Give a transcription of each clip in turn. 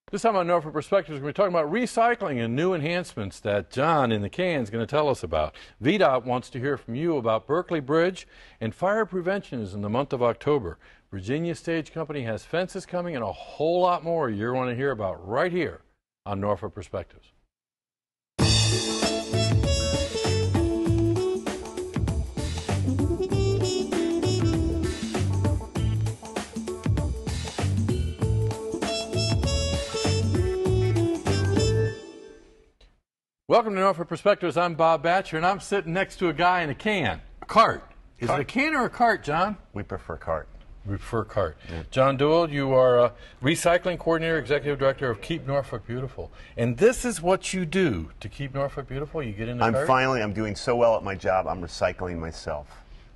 This time on Norfolk Perspectives, we're talking about recycling and new enhancements that John in the can is going to tell us about. VDOT wants to hear from you about Berkeley Bridge, and fire prevention is in the month of October. Virginia Stage Company has fences coming and a whole lot more you're going to hear about right here on Norfolk Perspectives. Welcome to Norfolk Perspectives. I'm Bob Batcher, and I'm sitting next to a guy in a can, a cart. Is it a can or a cart, John? We prefer cart. We prefer cart. Yeah. John Duell, you are a recycling coordinator, executive director of Keep Norfolk Beautiful. And this is what you do to keep Norfolk beautiful? You get in the cart? I'm doing so well at my job, I'm recycling myself.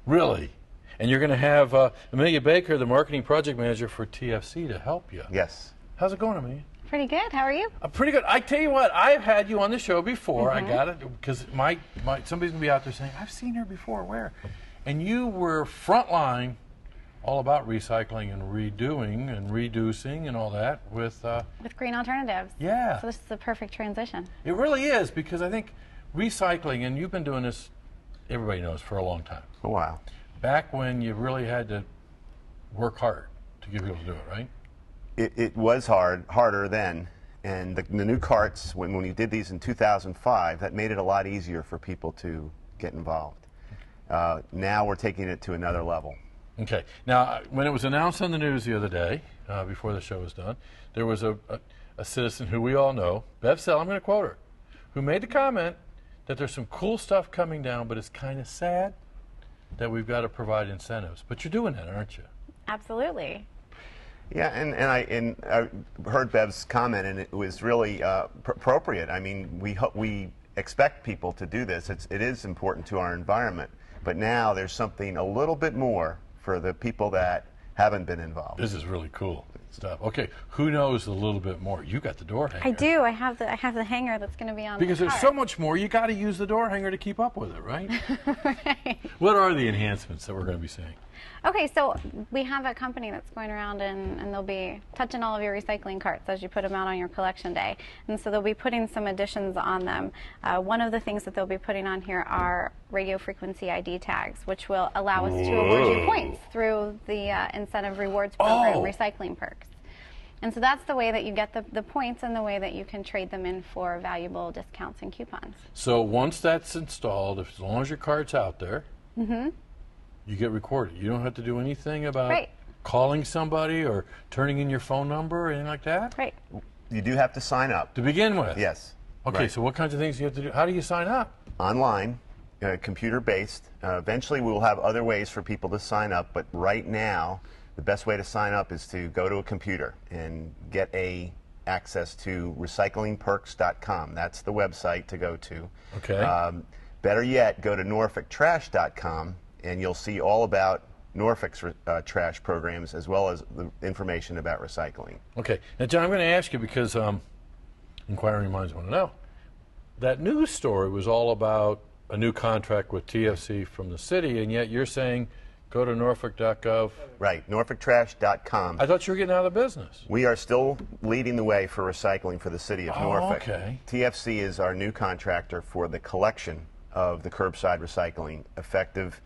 Really? And you're going to have Amelia Baker, the marketing project manager for TFC, to help you. Yes. How's it going, Amelia? Pretty good. How are you? Pretty good. I tell you what, I've had you on the show before. I got it because somebody's gonna be out there saying, "I've seen her before." Where? And you were frontline, all about recycling and redoing and reducing and all that with Green Alternatives. Yeah. So this is the perfect transition. It really is, because I think recycling, and you've been doing this, everybody knows, for a long time. A while. Back when you really had to work hard to get people to do it, right? It was harder then, and the new carts, when we did these in 2005, that made it a lot easier for people to get involved. Now we're taking it to another level. Okay. Now, when it was announced on the news the other day, before the show was done, there was a citizen who we all know, Bev Sell, I'm going to quote her, who made the comment that there's some cool stuff coming down, but it's kind of sad that we've got to provide incentives. But you're doing that, aren't you? Absolutely. Yeah, and I heard Bev's comment, and it was really appropriate. I mean, we expect people to do this. It is important to our environment, but now there's something a little bit more for the people that haven't been involved. This is really cool stuff. Okay, who knows a little bit more? You got the door hanger. I do. I have the hanger that's going to be on because the there's so much more. You got to use the door hanger to keep up with it, right? Right. What are the enhancements that we're going to be seeing? Okay, so we have a company that's going around and they'll be touching all of your recycling carts as you put them out on your collection day. And so they'll be putting some additions on them. One of the things that they'll be putting on here are radio frequency ID tags, which will allow us to award you points through the incentive rewards program, Recycling Perks. And so that's the way that you get the points, and the way that you can trade them in for valuable discounts and coupons. So once that's installed, as long as your cart's out there, you get recorded. You don't have to do anything about calling somebody or turning in your phone number or anything like that? Right. You do have to sign up. To begin with? Yes. Okay, so what kinds of things do you have to do? How do you sign up? Online, computer-based. Eventually we will have other ways for people to sign up, but right now the best way to sign up is to go to a computer and get access to recyclingperks.com. That's the website to go to. Okay. Better yet, go to norfolktrash.com, and you'll see all about Norfolk's trash programs, as well as the information about recycling. Okay. Now, John, I'm going to ask you, because inquiring minds want to know. That news story was all about a new contract with TFC from the city, and yet you're saying go to norfolk.gov. Right, norfolktrash.com. I thought you were getting out of the business. We are still leading the way for recycling for the city of Norfolk. Okay. TFC is our new contractor for the collection of the curbside recycling, effective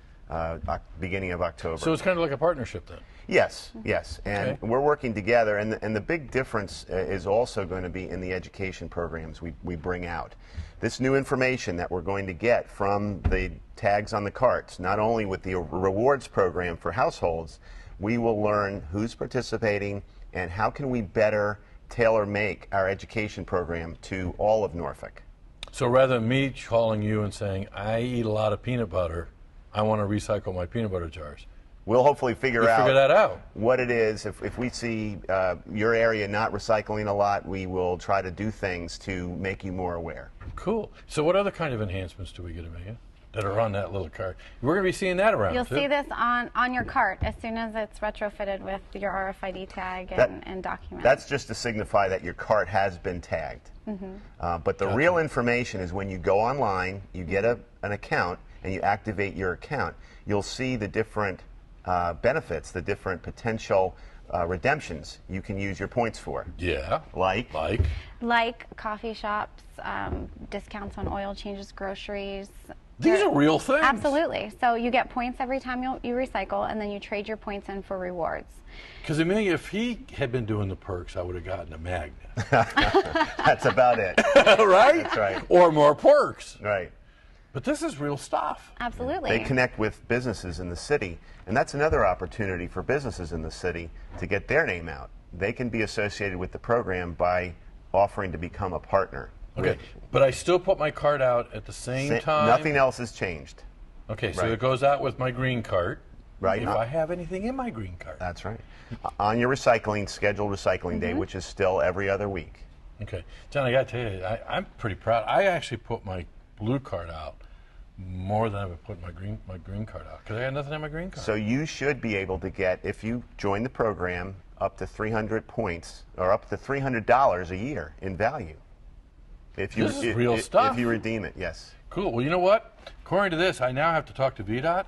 beginning of October. So it's kind of like a partnership then? Yes, yes. And we're working together, and the big difference is also going to be in the education programs we bring out. This new information that we're going to get from the tags on the carts, not only with the rewards program for households, we will learn who's participating and how can we better tailor-make our education program to all of Norfolk. So rather than me calling you and saying, I eat a lot of peanut butter, I want to recycle my peanut butter jars. We'll hopefully figure that out. What it is. If we see your area not recycling a lot, we will try to do things to make you more aware. Cool. So what other kind of enhancements do we get, Amelia, that are on that little cart? We're going to be seeing that around. You'll see this on your cart as soon as it's retrofitted with your RFID tag and document. That's just to signify that your cart has been tagged. But the real information is when you go online, you get an account, and you activate your account. You'll see the different benefits, the different potential redemptions you can use your points for. Yeah. Like? Like coffee shops, discounts on oil changes, groceries. These are real things. Absolutely. So you get points every time you recycle, and then you trade your points in for rewards. Because if he had been doing the perks, I would have gotten a magnet. That's about it. Right? That's right. Or more perks. Right. But this is real stuff. Absolutely. They connect with businesses in the city, and that's another opportunity for businesses in the city to get their name out. They can be associated with the program by offering to become a partner. Okay, but I still put my card out at the same time? Nothing else has changed. Okay, so Right. it goes out with my green cart. Right. If I have anything in my green cart. That's right. On your scheduled recycling day, which is still every other week. Okay. John, I got to tell you, I'm pretty proud. I actually put my blue card out more than I would put my green card out because I had nothing in my green card. So you should be able to get, if you join the program, up to 300 points or up to $300 a year in value. This is real stuff. If you redeem it, yes. Cool. Well, you know what? According to this, I now have to talk to VDOT.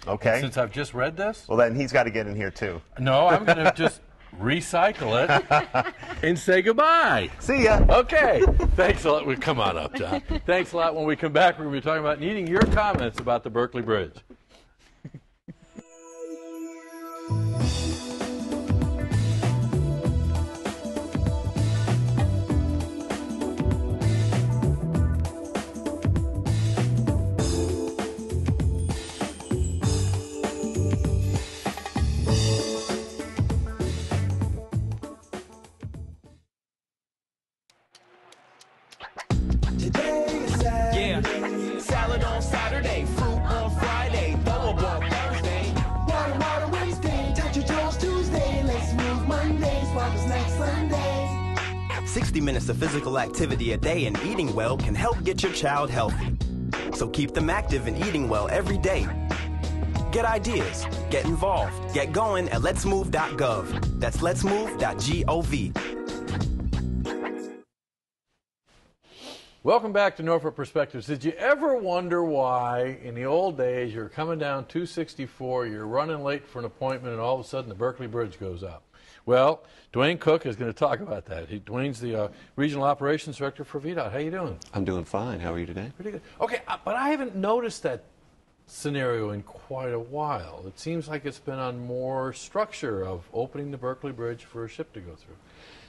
Okay. Since I've just read this. Well, then he's got to get in here too. No, I'm going to just recycle it and say goodbye. See ya. Okay. Thanks a lot. Well, come on up, John. Thanks a lot. When we come back, we're going to be talking about needing your comments about the Berkeley Bridge. Salad on Saturday, fruit on Friday, throw a ball Thursday. Water Wednesday, touch your toes Tuesday. Let's move Monday, sparkles next Sunday. 60 minutes of physical activity a day and eating well can help get your child healthy. So keep them active and eating well every day. Get ideas, get involved, get going at letsmove.gov. That's letsmove.gov. Welcome back to Norfolk Perspectives. Did you ever wonder why in the old days you're coming down 264, you're running late for an appointment, and all of a sudden the Berkeley Bridge goes up? Well, Dwayne Cook is going to talk about that. Dwayne's the Regional Operations Director for VDOT. How you doing? I'm doing fine. How are you today? Pretty good. Okay, but I haven't noticed that scenario in quite a while. It seems like it's been on more structure of opening the Berkeley Bridge for a ship to go through.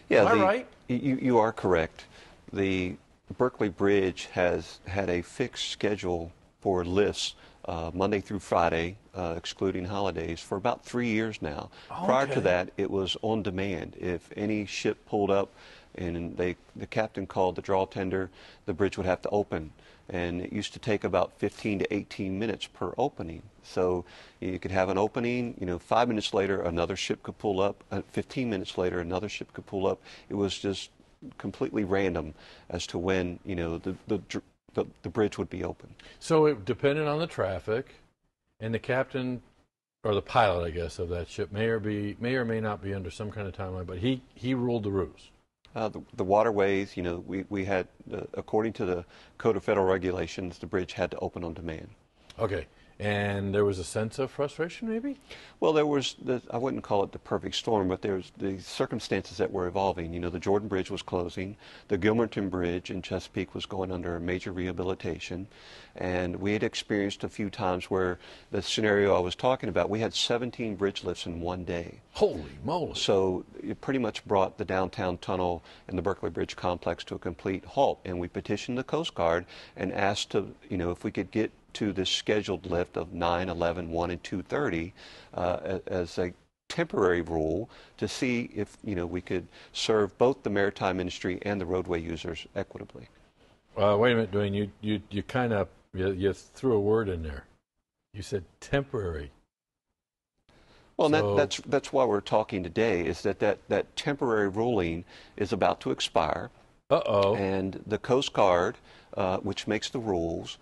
Yeah, Am I right? You are correct. The Berkeley Bridge has had a fixed schedule for lifts Monday through Friday, excluding holidays, for about 3 years now. Okay. Prior to that, it was on demand. If any ship pulled up and the captain called the draw tender, the bridge would have to open. And it used to take about 15 to 18 minutes per opening. So you could have an opening, 5 minutes later, another ship could pull up, 15 minutes later, another ship could pull up. It was just completely random as to when the bridge would be open. So it depended on the traffic, and the captain or the pilot, I guess, of that ship may or may not be under some kind of timeline, but he ruled the roost. The waterways, we had, according to the Code of Federal Regulations, the bridge had to open on demand. Okay. And there was a sense of frustration, maybe? Well, there was, I wouldn't call it the perfect storm, but there's the circumstances that were evolving. The Jordan Bridge was closing. The Gilmerton Bridge in Chesapeake was going under a major rehabilitation. And we had experienced a few times where the scenario I was talking about, we had 17 bridge lifts in one day. Holy moly. So it pretty much brought the downtown tunnel and the Berkeley Bridge complex to a complete halt. And we petitioned the Coast Guard and asked to, if we could get to this scheduled lift of 9, 11, 1, and 2:30 as a temporary rule to see if we could serve both the maritime industry and the roadway users equitably. Wait a minute, Dwayne. You kind of you threw a word in there. You said temporary. Well, So, that's why we're talking today. Is that temporary ruling is about to expire, and the Coast Guard, which makes the rules.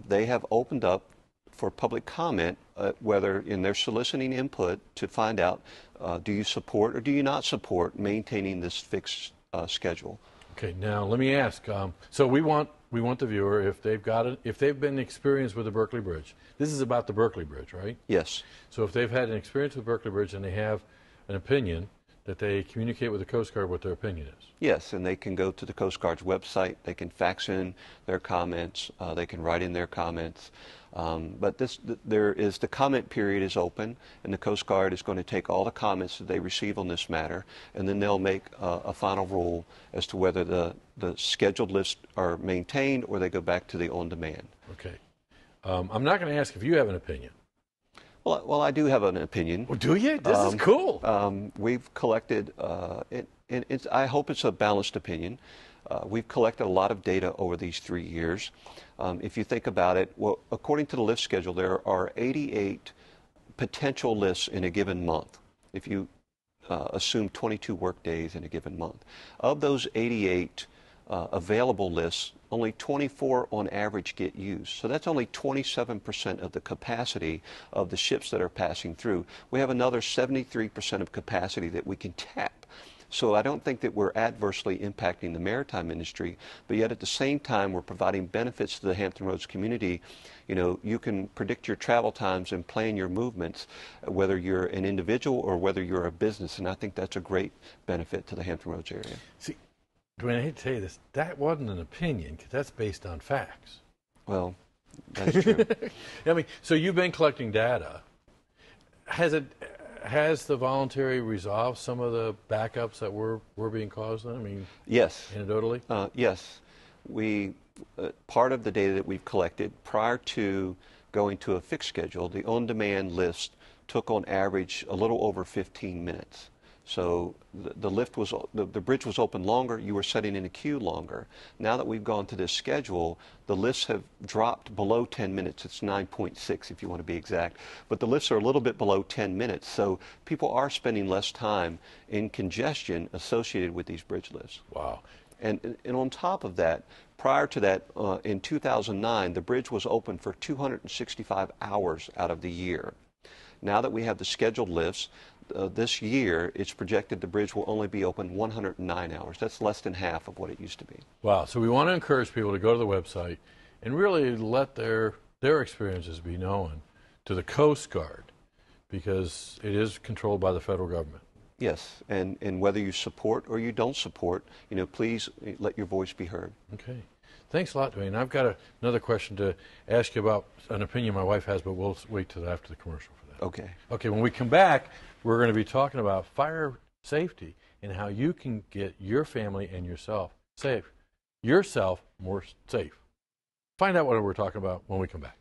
They have opened up for public comment, whether in their soliciting input to find out, do you support or do you not support maintaining this fixed schedule? Okay, now let me ask. So we want the viewer, if they've been experienced with the Berkeley Bridge. This is about the Berkeley Bridge, right? Yes. So if they've had an experience with Berkeley Bridge and they have an opinion, that they communicate with the Coast Guard what their opinion is. Yes, and they can go to the Coast Guard's website. They can fax in their comments. They can write in their comments. But the comment period is open, and the Coast Guard is going to take all the comments that they receive on this matter, and then they'll make a final rule as to whether the scheduled lists are maintained or they go back to the on-demand. Okay. I'm not going to ask if you have an opinion. Well, I do have an opinion. Well, do you? This is cool. We've collected, I hope it's a balanced opinion. We've collected a lot of data over these 3 years. If you think about it, well, according to the list schedule, there are 88 potential lists in a given month. If you assume 22 work days in a given month. Of those 88 available lists, only 24 on average get used. So that's only 27% of the capacity of the ships that are passing through. We have another 73% of capacity that we can tap. So I don't think that we're adversely impacting the maritime industry, but yet at the same time we're providing benefits to the Hampton Roads community. You know, you can predict your travel times and plan your movements, whether you're an individual or whether you're a business, and I think that's a great benefit to the Hampton Roads area. See, Dwayne, I hate to tell you this, that wasn't an opinion, because that's based on facts. Well, that's true. I mean, so you've been collecting data. Has the voluntary resolved some of the backups that were being caused then? I mean, yes. Anecdotally? Yes. Part of the data that we've collected prior to going to a fixed schedule, the on-demand list took on average a little over 15 minutes. So the bridge was open longer, you were sitting in a queue longer. Now that we've gone to this schedule, the lists have dropped below 10 minutes. It's 9.6 if you want to be exact. But the lists are a little bit below 10 minutes. So people are spending less time in congestion associated with these bridge lists. Wow. And on top of that, prior to that, in 2009, the bridge was open for 265 hours out of the year. Now that we have the scheduled lifts, this year it's projected the bridge will only be open 109 hours. That's less than half of what it used to be. Wow. So we want to encourage people to go to the website and really let their experiences be known to the Coast Guard, because it is controlled by the federal government. Yes, and whether you support or you don't support, you know, please let your voice be heard. Okay. Thanks a lot, Dwayne. I've got another question to ask you about an opinion my wife has, but we'll wait till after the commercial for that. Okay. Okay, when we come back, we're going to be talking about fire safety and how you can get your family and yourself more safe. Find out what we're talking about when we come back.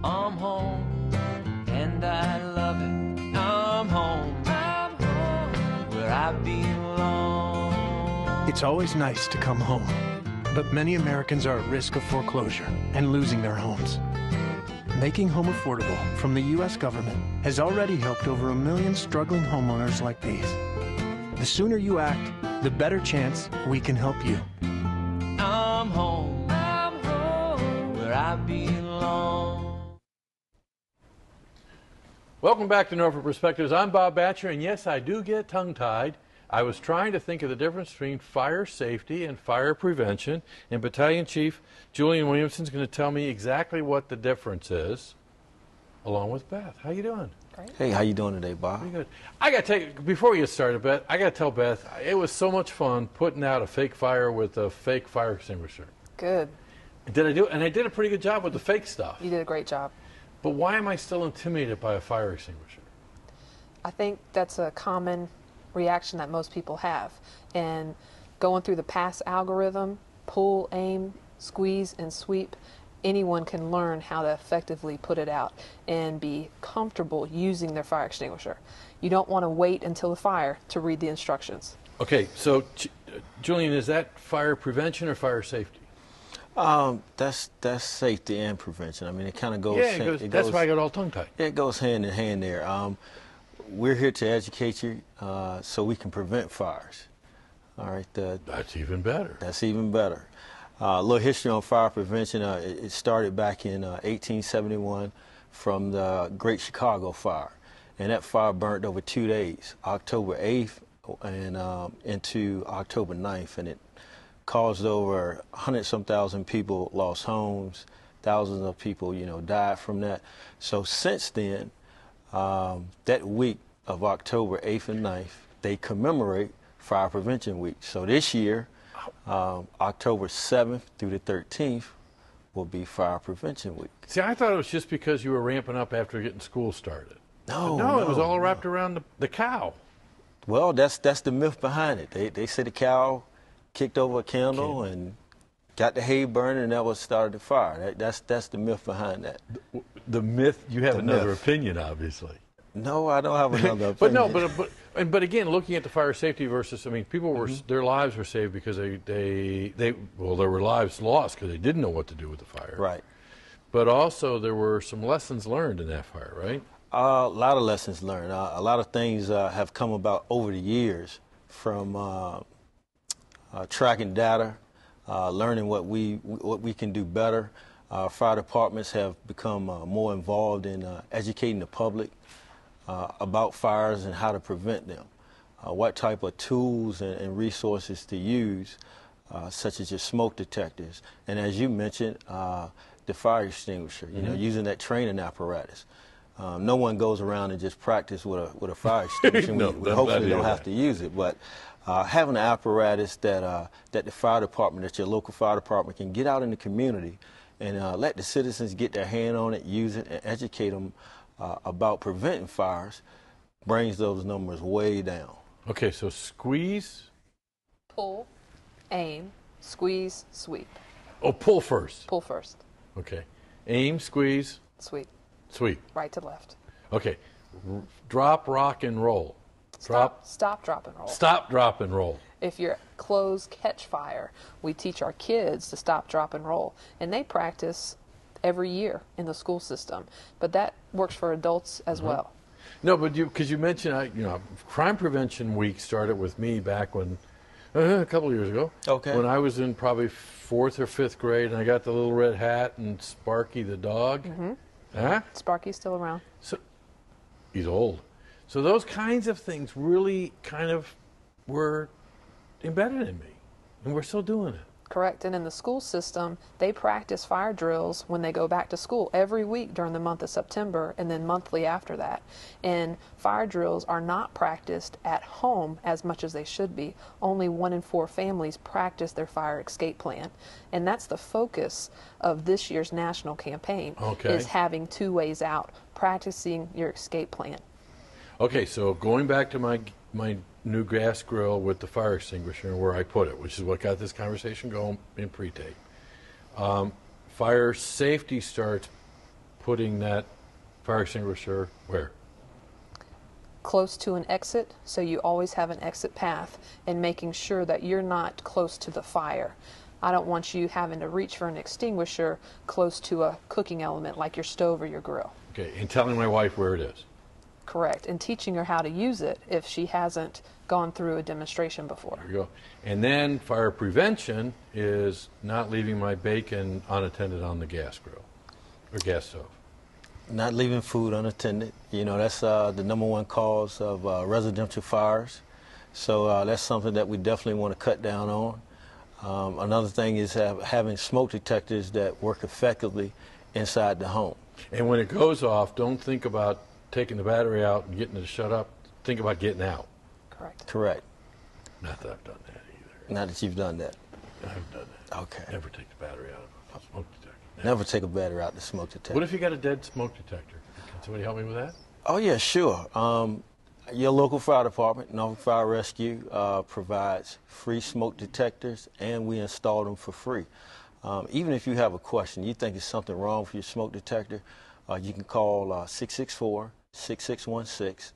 I'm home, and I love it. I'm home, where I belong. It's always nice to come home, but many Americans are at risk of foreclosure and losing their homes. Making home affordable from the U.S. government has already helped over 1 million struggling homeowners like these. The sooner you act, the better chance we can help you. I'm home, where I belong. Welcome back to Norfolk Perspectives. I'm Bob Batcher, and yes, I do get tongue-tied. I was trying to think of the difference between fire safety and fire prevention, and Battalion Chief Julian Williamson is going to tell me exactly what the difference is, along with Beth. How you doing? Great. Hey, how you doing today, Bob? Pretty good. I got to tell you, before we get started, Beth, I got to tell Beth, it was so much fun putting out a fake fire with a fake fire extinguisher. Good. Did I do it? And I did a pretty good job with the fake stuff. You did a great job. But why am I still intimidated by a fire extinguisher? I think that's a common reaction that most people have. And going through the PASS algorithm, pull, aim, squeeze, and sweep, anyone can learn how to effectively put it out and be comfortable using their fire extinguisher. You don't want to wait until the fire to read the instructions. Okay, so Julian, is that fire prevention or fire safety? That's safety and prevention. I mean, it kind of goes. Yeah, that's why I got all tongue-tied. It goes hand in hand there. We're here to educate you so we can prevent fires. All right, that's even better. That's even better. A little history on fire prevention. It started back in 1871 from the Great Chicago Fire, and that fire burned over 2 days, October 8th and into October 9th, and it caused over 100-some thousand people lost homes, thousands of people, died from that. So since then, that week of October 8th and 9th, they commemorate Fire Prevention Week. So this year, October 7th through the 13th will be Fire Prevention Week. See, I thought it was just because you were ramping up after getting school started. No, it was all wrapped around the cow. Well, that's the myth behind it. They say the cow kicked over a candle and got the hay burning, and that was started the fire. That's the myth behind that. The myth. You have another opinion, obviously. No, I don't have another opinion. but again, looking at the fire safety versus, I mean, people were their lives were saved because there were lives lost because they didn't know what to do with the fire. Right. But also there were some lessons learned in that fire, right? A lot of lessons learned. A lot of things have come about over the years from tracking data, learning what we can do better. Fire departments have become more involved in educating the public about fires and how to prevent them, what type of tools and resources to use, such as your smoke detectors, and as you mentioned, the fire extinguisher. Using that training apparatus. No one goes around and just practice with a fire extinguisher. we hopefully don't have to use it, but having an apparatus that the fire department, that your local fire department can get out in the community and let the citizens get their hand on it, use it, and educate them about preventing fires, brings those numbers way down. Okay, so squeeze. Pull, aim, squeeze, sweep. Oh, pull first. Pull first. Okay. Aim, squeeze. Sweep. Sweep. Right to left. Okay. Drop, rock, and roll. Stop, drop, and roll. Stop, drop, and roll. If you're close, catch fire, we teach our kids to stop, drop, and roll. And they practice every year in the school system. But that works for adults as well. No, but because you mentioned, Crime Prevention Week started with me back when, a couple of years ago. Okay. When I was in probably 4th or 5th grade, and I got the little red hat and Sparky the dog. Huh? Sparky's still around. So he's old. So those kinds of things really kind of were embedded in me, and we're still doing it. Correct. And in the school system, they practice fire drills when they go back to school every week during the month of September and then monthly after that. And fire drills are not practiced at home as much as they should be. Only 1 in 4 families practice their fire escape plan. And that's the focus of this year's national campaign, is having 2 ways out, practicing your escape plan. Okay, so going back to my new gas grill with the fire extinguisher and where I put it, which is what got this conversation going in pre-tape. Fire safety starts putting that fire extinguisher where? Close to an exit, so you always have an exit path, and making sure that you're not close to the fire. I don't want you having to reach for an extinguisher close to a cooking element like your stove or your grill. Okay, and telling my wife where it is. Correct, and teaching her how to use it if she hasn't gone through a demonstration before. There you go. And then fire prevention is not leaving my bacon unattended on the gas grill or gas stove. Not leaving food unattended. That's the #1 cause of residential fires. So that's something that we definitely want to cut down on. Another thing is having smoke detectors that work effectively inside the home. And when it goes off, don't think about taking the battery out and getting it to shut up. Think about getting out. Correct. Not that I've done that either. Not that you've done that. I've done that. Okay. Never take the battery out of a smoke detector. Never take a battery out the smoke detector. What if you got a dead smoke detector? Can somebody help me with that? Oh, yeah, sure. Your local fire department, Norfolk Fire Rescue, provides free smoke detectors, and we install them for free. Even if you have a question, you think there's something wrong with your smoke detector, you can call 664-6616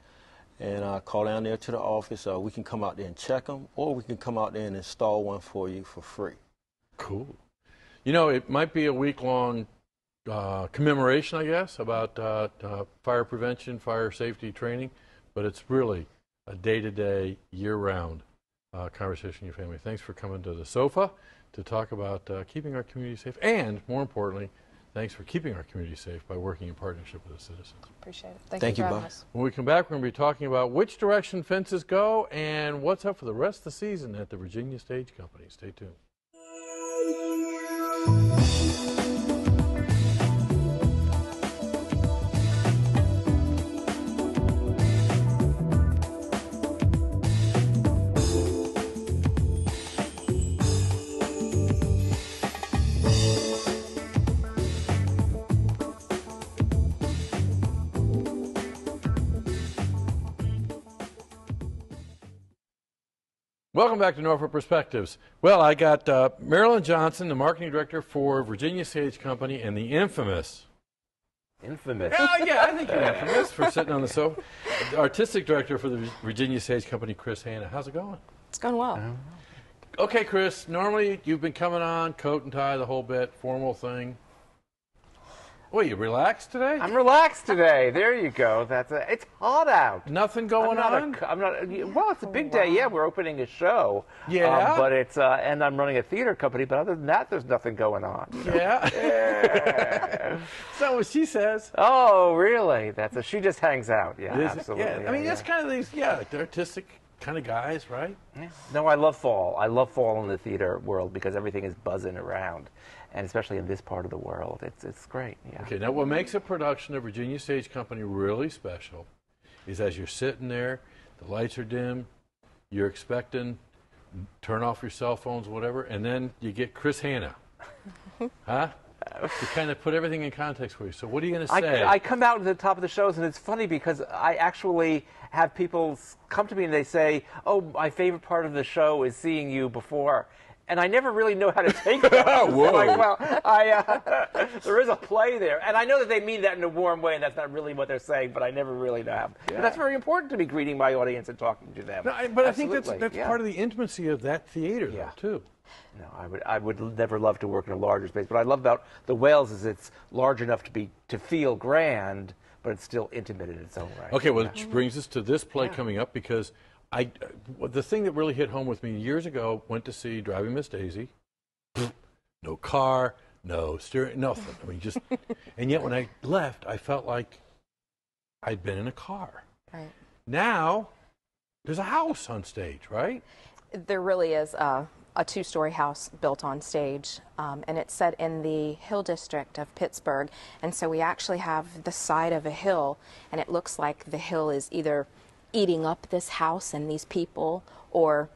and call down there to the office. We can come out there and check them, or we can come out there and install one for you for free. Cool. It might be a week-long commemoration, I guess, about fire prevention, fire safety training, but it's really a day-to-day, year-round conversation with your family. Thanks for coming to the sofa to talk about keeping our community safe, and more importantly, thanks for keeping our community safe by working in partnership with the citizens. Appreciate it. Thank you, for Bob. having us. When we come back, we're going to be talking about which direction fences go and what's up for the rest of the season at the Virginia Stage Company. Stay tuned. Welcome back to Norfolk Perspectives. Well, I got Marilyn Johnson, the marketing director for Virginia Stage Company, and the infamous. Infamous. Oh, yeah, I think you're infamous for sitting on the sofa. The artistic director for the Virginia Stage Company, Chris Hanna. How's it going? It's going well. Okay, Chris, normally you've been coming on, coat and tie, the whole bit, formal thing. Well, you relaxed today? I'm relaxed today. There you go. It's hot out. Nothing going on? Well, it's a big day. Yeah, we're opening a show. Yeah. But it's and I'm running a theater company. But other than that, there's nothing going on. Yeah. Yeah. So what she says. Oh, really? She just hangs out. Yeah, absolutely. Yeah. I mean, that's kind of these, the artistic kind of guys, right? Yeah. No, I love fall. I love fall in the theater world because everything is buzzing around. And especially in this part of the world, it's great. Yeah. Okay, now what makes a production of Virginia Stage Company really special is as you're sitting there, the lights are dim, you're expecting, turn off your cell phones, whatever, and then you get Chris Hanna, huh? To kind of put everything in context for you. So what are you going to say? I come out at the top of the shows, and it's funny because I actually have people come to me and they say, "Oh, my favorite part of the show is seeing you before." And I never really know how to take that. Whoa. Like, well, there is a play there. And I know that they mean that in a warm way, and that's not really what they're saying, but I never really know how. Yeah. But that's very important to me, greeting my audience and talking to them. No, but I think that's part of the intimacy of that theater, though, too. No, I would never love to work in a larger space. What I love about the Whales is it's large enough to feel grand, but it's still intimate in its own right. Okay, well, which brings us to this play coming up, because the thing that really hit home with me years ago, went to see Driving Miss Daisy. No car, no steering, nothing. I mean, just, and yet when I left, I felt like I'd been in a car. Right. Now, there's a house on stage, right? There really is a two-story house built on stage, and it's set in the Hill District of Pittsburgh. And so we actually have the side of a hill, and it looks like the hill is either eating up this house and these people, or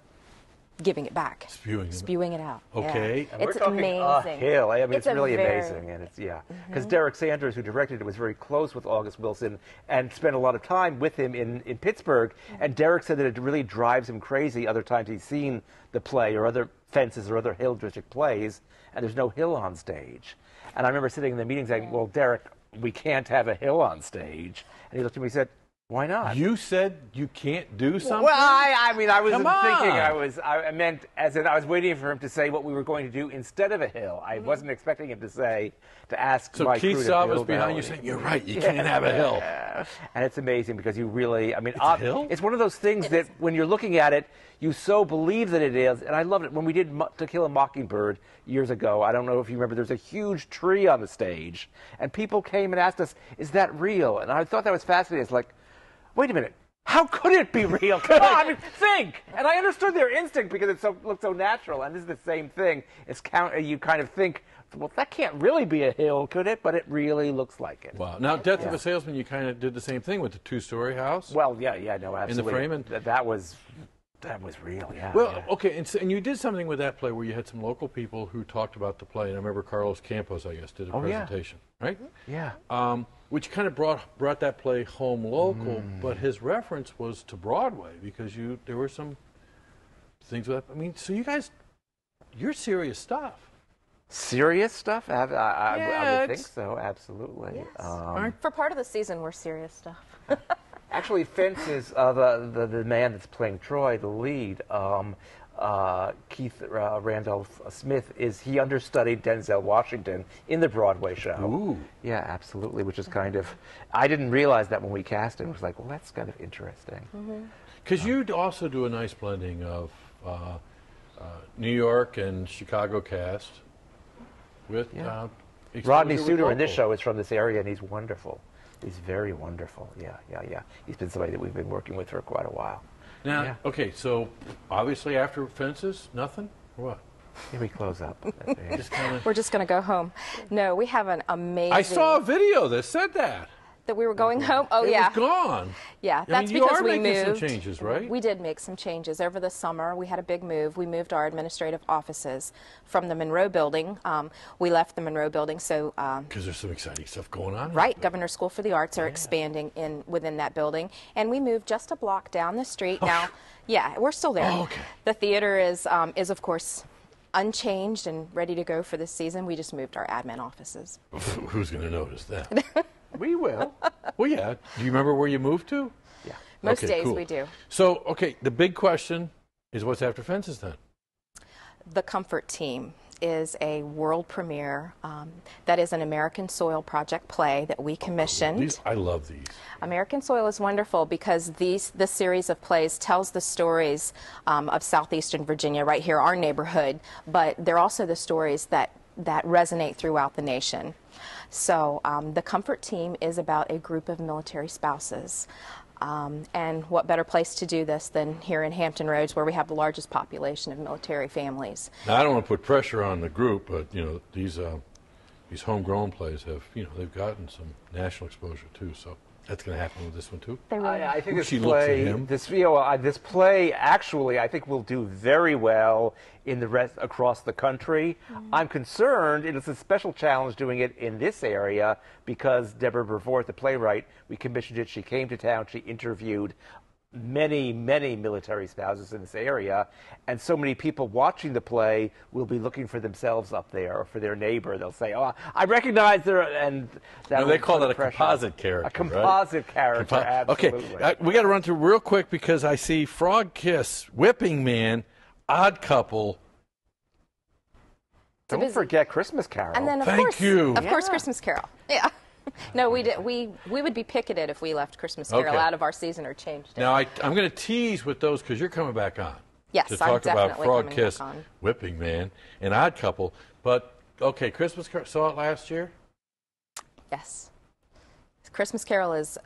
giving it back. Spewing it out. Okay. Yeah. And we're it's talking amazing. A hill. I mean, it's really very amazing. And it's, because Derek Sanders, who directed it, was very close with August Wilson and spent a lot of time with him in Pittsburgh. And Derek said that it really drives him crazy other times he's seen the play or other Fences or other Hill District plays, and there's no hill on stage. And I remember sitting in the meeting saying, well, Derek, we can't have a hill on stage. And he looked at me and said, why not? You said you can't do something? Well, I mean, I wasn't Come thinking. on. I meant as in I was waiting for him to say what we were going to do instead of a hill. I wasn't expecting him to ask so my Keith crew to Saab was build behind you saying, you're right, you can't have a hill. And it's amazing because you really, I mean, It's a hill? it's one of those things that when you're looking at it, you so believe that it is. And I loved it. When we did To Kill a Mockingbird years ago, I don't know if you remember, there's a huge tree on the stage. And people came and asked us, is that real? And I thought that was fascinating. It's like, wait a minute. How could it be real? Come on, I mean, think. And I understood their instinct because it looked so natural. And this is the same thing. You kind of think, well, that can't really be a hill, could it? But it really looks like it. Wow. Now, Death of a Salesman, you kind of did the same thing with the two-story house. Well, no, absolutely. In the frame, and that was real. Yeah. Well, yeah. okay, and you did something with that play where you had some local people who talked about the play, and I remember Carlos Campos, I guess, did a presentation, right? Yeah. Which kind of brought that play home local, but his reference was to Broadway because there were some things with that. I mean, so you guys, you're serious stuff. Serious stuff? I would think so, absolutely. Yes. For part of the season, we're serious stuff. Actually, Fences, the man that's playing Troy, the lead, Keith Randolph Smith, he understudied Denzel Washington in the Broadway show. Ooh. Yeah, absolutely, which is kind of, I didn't realize that when we cast him. It was like, well, that's kind of interesting. Because you also do a nice blending of New York and Chicago cast with Rodney exposure with Suter in this local. show is from this area, and he's wonderful. He's very wonderful. Yeah. He's been somebody that we've been working with for quite a while. Now, okay, so obviously after Fences, nothing? Or what? Here we close up. Just kinda... We're just going to go home. No, we have an amazing... I saw a video that said that. That we were going home? Oh, yeah. It was gone. Yeah, I that's mean, because you are we making moved. some changes, right? We did make some changes. Over the summer, we had a big move. We moved our administrative offices from the Monroe Building. We left the Monroe Building, so... Because there's some exciting stuff going on. Right, Governor's School for the Arts are expanding within that building. And we moved just a block down the street. Now, yeah, we're still there. Oh, okay. The theater is of course, unchanged and ready to go for this season. We just moved our admin offices. Who's going to notice that? We will. Well, yeah. Do you remember where you moved to? Yeah. Most Okay, days cool. we do. So, okay, the big question is what's after Fences then? The Comfort Team is a world premiere that is an American Soil Project play that we commissioned. I love these. American Soil is wonderful because this series of plays tells the stories of southeastern Virginia, right here, our neighborhood, but they're also the stories that resonate throughout the nation. So the Comfort Team is about a group of military spouses. And what better place to do this than here in Hampton Roads, where we have the largest population of military families. Now, I don't want to put pressure on the group, but you know these homegrown plays have they've gotten some national exposure too. So that's going to happen with this one too. I think Ooh, this she looks at play, him. this play actually, I think will do very well in the rest across the country. I'm concerned it's a special challenge doing it in this area because Deborah Brevoort, the playwright, we commissioned it. She came to town. She interviewed many military spouses in this area, and so many people watching the play will be looking for themselves up there or for their neighbor. They'll say, "Oh, I recognize her," and that they call that a composite character. A composite character, absolutely. Okay, we got to run through real quick because I see Frog Kiss, Whipping Man, Odd Couple. Don't forget Christmas Carol. And then, of course, Christmas Carol. Yeah. No, we did. We would be picketed if we left Christmas Carol out of our season or changed it. Now, I'm going to tease with those because you're coming back on. Yes, to I'm talk about definitely Frog coming Kiss, back on. Whipping Man, and Odd Couple. But okay, Christmas Carol, saw it last year. Yes. Christmas Carol is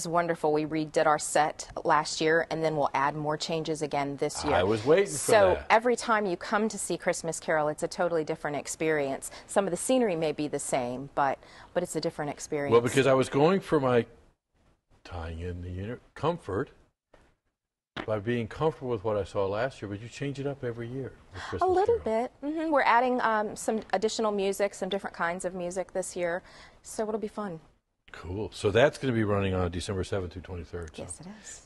wonderful. We redid our set last year, and then we'll add more changes again this year. I was waiting for So that. every time you come to see Christmas Carol, it's a totally different experience. Some of the scenery may be the same, but it's a different experience. Well, because I was going for my tying in the comfort by being comfortable with what I saw last year, but you change it up every year. with A Christmas little Carol. bit. We're adding some additional music, some different kinds of music this year, so it'll be fun. Cool. So that's going to be running on December 7th through 23rd. Yes,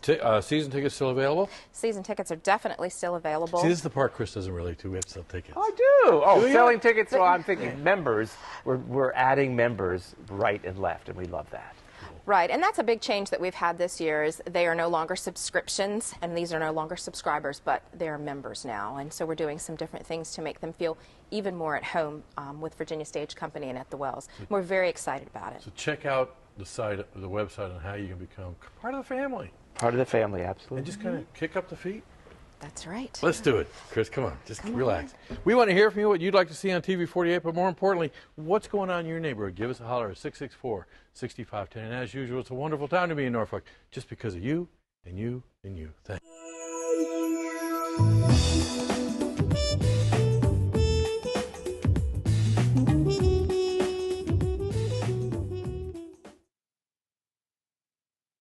it is. Season tickets still available? Season tickets are definitely still available. See, this is the part Chris doesn't relate to. We have to sell tickets. I do. Oh, Do you? selling tickets. Well, I'm thinking members. We're adding members right and left, and we love that. Right, and that's a big change that we've had this year is they are no longer subscriptions, and these are no longer subscribers, but they're members now. And so we're doing some different things to make them feel even more at home with Virginia Stage Company and at the Wells. We're very excited about it. So check out the website on how you can become part of the family. Part of the family, absolutely. And just kind of kick up the feet. That's right. Let's do it. Chris, come on. Just relax. We want to hear from you what you'd like to see on TV 48, but more importantly, what's going on in your neighborhood. Give us a holler at 664-6510. And as usual, it's a wonderful time to be in Norfolk just because of you and you and you. Thank you.